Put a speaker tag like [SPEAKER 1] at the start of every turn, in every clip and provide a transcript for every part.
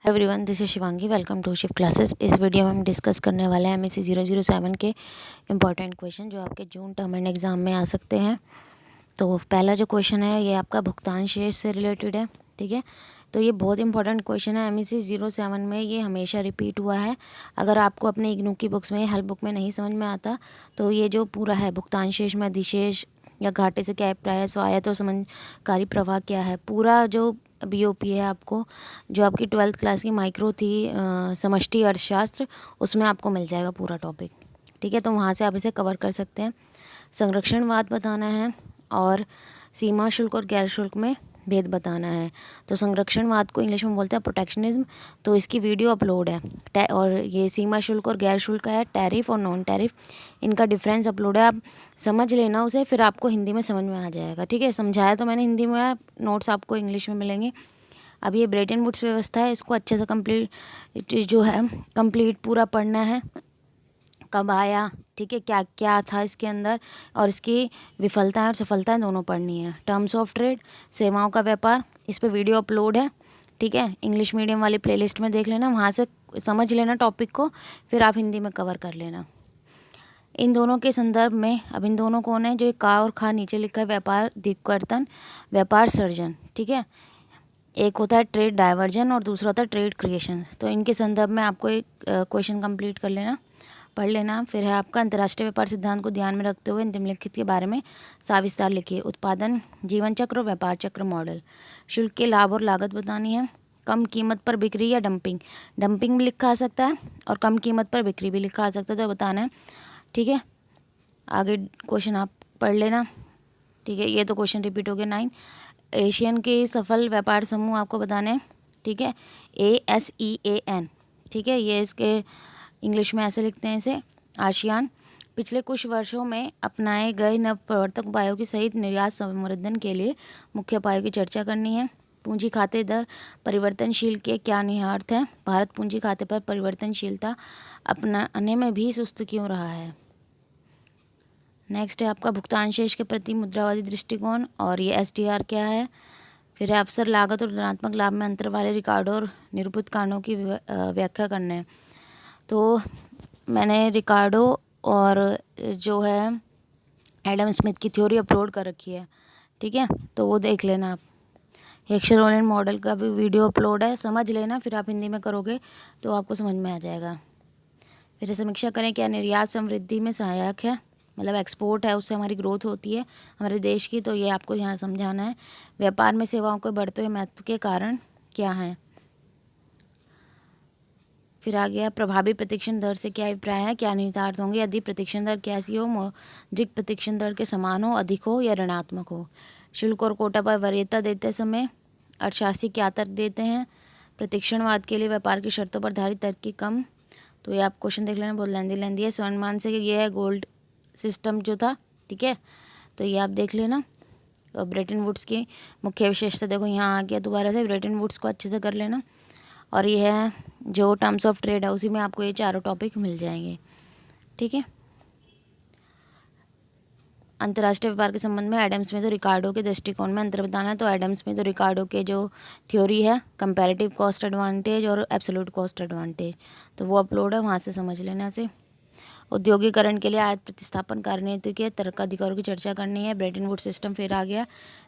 [SPEAKER 1] Everyone, this is Shivangi. Welcome to Shiv classes. इस video में हम डिस्कस करने वाले हैं MSc 007 के इम्पॉर्टेंट क्वेश्चन जो आपके जून टर्म एंड एग्ज़ाम में आ सकते हैं। तो पहला जो क्वेश्चन है ये आपका भुगतान शेष से रिलेटेड है। ठीक है, तो ये बहुत इंपॉर्टेंट क्वेश्चन है। MSc 07 में ये हमेशा रिपीट हुआ है। अगर आपको अपने इग्नू की बुक्स में, हेल्प बुक में नहीं समझ में आता तो ये जो पूरा है भुगतान शेष में अधिशेष या घाटे से क्या अभिप्राय है, स्वायत्त और समंजकारी प्रवाह क्या है, पूरा जो BOP है आपको, जो आपकी 12th क्लास की माइक्रो थी समष्टि अर्थशास्त्र, उसमें आपको मिल जाएगा पूरा टॉपिक। ठीक है, तो वहाँ से आप इसे कवर कर सकते हैं। संरक्षणवाद बताना है और सीमा शुल्क और गैर शुल्क में भेद बताना है। तो संरक्षणवाद को इंग्लिश में बोलते हैं प्रोटेक्शनिज्म। तो इसकी वीडियो अपलोड है। और ये सीमा शुल्क और गैर शुल्क है, टैरिफ और नॉन टैरिफ, इनका डिफरेंस अपलोड है। आप समझ लेना उसे, फिर आपको हिंदी में समझ में आ जाएगा। ठीक है, समझाया तो मैंने हिंदी में, नोट्स आपको इंग्लिश में मिलेंगे। अब ये ब्रेटन वुड्स व्यवस्था है, इसको अच्छे से कंप्लीट पूरा पढ़ना है। कब आया, ठीक है, क्या क्या था इसके अंदर, और इसकी विफलताएं और सफलताएं दोनों पढ़नी है। टर्म्स ऑफ ट्रेड, सेवाओं का व्यापार, इस पर वीडियो अपलोड है। ठीक है, इंग्लिश मीडियम वाली प्लेलिस्ट में देख लेना, वहाँ से समझ लेना टॉपिक को, फिर आप हिंदी में कवर कर लेना। इन दोनों के संदर्भ में, अब इन दोनों कौन है, जो का और खा नीचे लिखा है, व्यापार दिक्कर्तन, व्यापार सर्जन। ठीक है, एक होता है ट्रेड डाइवर्जन और दूसरा होता है ट्रेड क्रिएशन। तो इनके संदर्भ में आपको एक क्वेश्चन कंप्लीट कर लेना, पढ़ लेना। फिर है आपका अंतर्राष्ट्रीय व्यापार सिद्धांत को ध्यान में रखते हुए निम्नलिखित के बारे में सविस्तार लिखिए। उत्पादन जीवन चक्र और व्यापार चक्र मॉडल। शुल्क के लाभ और लागत बतानी है। कम कीमत पर बिक्री या डंपिंग, डंपिंग भी लिखा आ सकता है और कम कीमत पर बिक्री भी लिखा आ सकता है, तो बताना है। ठीक है, आगे क्वेश्चन आप पढ़ लेना। ठीक है, ये तो क्वेश्चन रिपीट हो गया। 9, एशियन के सफल व्यापार समूह आपको बताने हैं। ठीक है, ASEAN। ठीक है, ये इसके इंग्लिश में ऐसे लिखते हैं इसे, आसियान। पिछले कुछ वर्षों में अपनाए गए नव प्रवर्तक उपायों की सहित निर्यात संवर्धन के लिए मुख्य उपायों की चर्चा करनी है। पूंजी खाते दर परिवर्तनशील के क्या निहितार्थ है। भारत पूंजी खाते पर परिवर्तनशीलता अपनाने में भी सुस्त क्यों रहा है। नेक्स्ट है आपका भुगतान शेष के प्रति मुद्रावादी दृष्टिकोण, और ये STR क्या है। फिर है अवसर लागत और ऋणात्मक लाभ में अंतर वाले रिकॉर्डो और निरूपित कारणों की व्याख्या करना है। तो मैंने रिकार्डो और जो है एडम स्मिथ की थ्योरी अपलोड कर रखी है। ठीक है, तो वो देख लेना आप। हेक्सर-रोलेंड मॉडल का भी वीडियो अपलोड है, समझ लेना, फिर आप हिंदी में करोगे तो आपको समझ में आ जाएगा। फिर समीक्षा करें क्या निर्यात समृद्धि में सहायक है, मतलब एक्सपोर्ट है, उससे हमारी ग्रोथ होती है हमारे देश की, तो ये आपको यहाँ समझाना है। व्यापार में सेवाओं के बढ़ते हुए महत्व के कारण क्या हैं। फिर आ गया प्रभावी प्रतिक्षण दर से क्या अभिप्राय है, क्या निहितार्थ होंगे यदि प्रतिक्षण दर कैसी हो, मौद्रिक प्रतिक्षण दर के समान हो, अधिक हो या ऋणात्मक हो। शुल्क और कोटा पर वरीयता देते समय अर्थशास्त्री क्या तर्क देते हैं। प्रतिक्षणवाद के लिए व्यापार की शर्तों पर आधारित तर्क की कम। तो ये आप क्वेश्चन देख लेना, बहुत लेंदी है। स्वर्णमान से ये है गोल्ड सिस्टम जो था। ठीक है, तो ये आप देख लेना। और ब्रेटन वुड्स की मुख्य विशेषता देखो, यहाँ आ गया दोबारा से, ब्रेटन वुड्स को अच्छे से कर लेना। और ये है जो टर्म्स ऑफ ट्रेड है, उसी में आपको ये चारों टॉपिक मिल जाएंगे। ठीक है, अंतर्राष्ट्रीय व्यापार के संबंध में एडम स्मिथ और रिकार्डो के दृष्टिकोण में अंतर बताना है। तो एडम स्मिथ और रिकार्डो के जो थ्योरी है, कंपैरेटिव कॉस्ट एडवांटेज और एब्सोल्यूट कॉस्ट एडवांटेज, तो वो अपलोड है, वहाँ से समझ लेना से। औद्योगिकरण के लिए आयत प्रतिस्थापन कार्यनीति के तर्काधिकारों की चर्चा करनी है। ब्रेटन वुड्स सिस्टम फिर आ गया।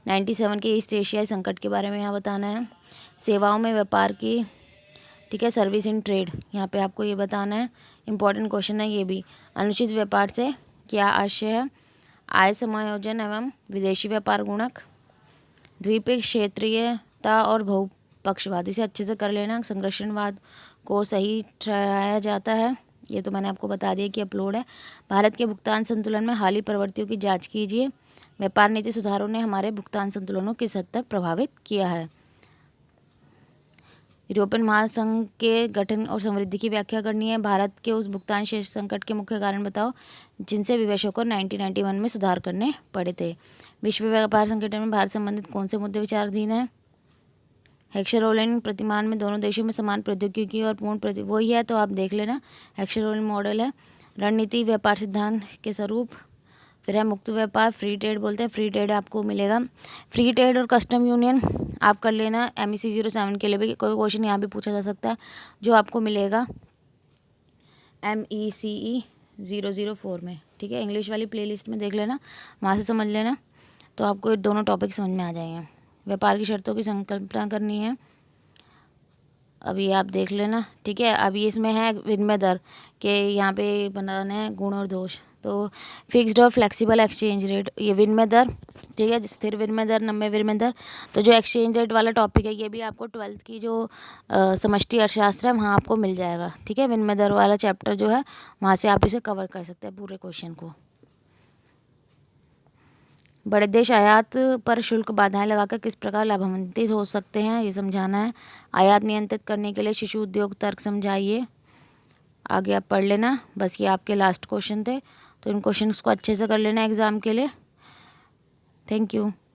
[SPEAKER 1] 97 के ईस्ट एशियाई संकट के बारे में यहाँ बताना है। सेवाओं में व्यापार की, ठीक है, सर्विस इन ट्रेड, यहाँ पे आपको ये बताना है। इंपॉर्टेंट क्वेश्चन है ये भी। अनुचित व्यापार से क्या आशय है। आय समायोजन एवं विदेशी व्यापार गुणक, द्विपक्षीय क्षेत्रीयता और बहुपक्षवाद, इसे अच्छे से कर लेना। संरक्षणवाद को सही ठहराया जाता है, ये तो मैंने आपको बता दिया कि अपलोड है। भारत के भुगतान संतुलन में हाल ही प्रवृत्तियों की जांच कीजिए। व्यापार नीति सुधारों ने हमारे भुगतान संतुलनों को किस हद तक प्रभावित किया है। यूरोपियन महासंघ के गठन और समृद्धि की व्याख्या करनी है। भारत के उस भुगतान शेष संकट के मुख्य कारण बताओ जिनसे विदेशों को 1991 में सुधार करने पड़े थे। विश्व व्यापार संगठन में भारत संबंधित कौन से मुद्दे विचाराधीन है। हेक्सर-रोलेंड प्रतिमान में दोनों देशों में समान प्रौद्योगिकी और पूर्ण वही है, तो आप देख लेना। हेक्सर-रोलेंड मॉडल है। रणनीति व्यापार सिद्धांत के स्वरूप, फिर है मुक्त व्यापार, फ्री ट्रेड बोलते हैं। फ्री ट्रेड आपको मिलेगा फ्री ट्रेड और कस्टम यूनियन आप कर लेना। MEC 07 के लिए भी कोई क्वेश्चन यहाँ भी पूछा जा सकता है, जो आपको मिलेगा MECE 004 में, ठीक है। इंग्लिश वाली प्लेलिस्ट में देख लेना, वहाँ से समझ लेना, तो आपको ये दोनों टॉपिक समझ में आ जाएंगे। व्यापार की शर्तों की संकल्पना करनी है, अभी आप देख लेना, ठीक है। अभी इसमें है विनिमय दर के यहाँ पे बनाना है गुण और दोष, तो फिक्स्ड और फ्लेक्सिबल एक्सचेंज रेट, ये विनिमय दर, ठीक है। स्थिर विनिमय दर, नम्य विनिमय दर, तो जो एक्सचेंज रेट वाला टॉपिक है ये भी आपको 12th की जो समष्टि अर्थशास्त्र है वहाँ आपको मिल जाएगा, ठीक है। विनिमय दर वाला चैप्टर जो है वहाँ से आप इसे कवर कर सकते हैं पूरे क्वेश्चन को। बड़े देश आयात पर शुल्क बाधाएं लगाकर किस प्रकार लाभान्वित हो सकते हैं, ये समझाना है। आयात नियंत्रित करने के लिए शिशु उद्योग तर्क समझाइए। आगे आप पढ़ लेना, बस ये आपके लास्ट क्वेश्चन थे, तो इन क्वेश्चंस को अच्छे से कर लेना एग्ज़ाम के लिए। Thank you.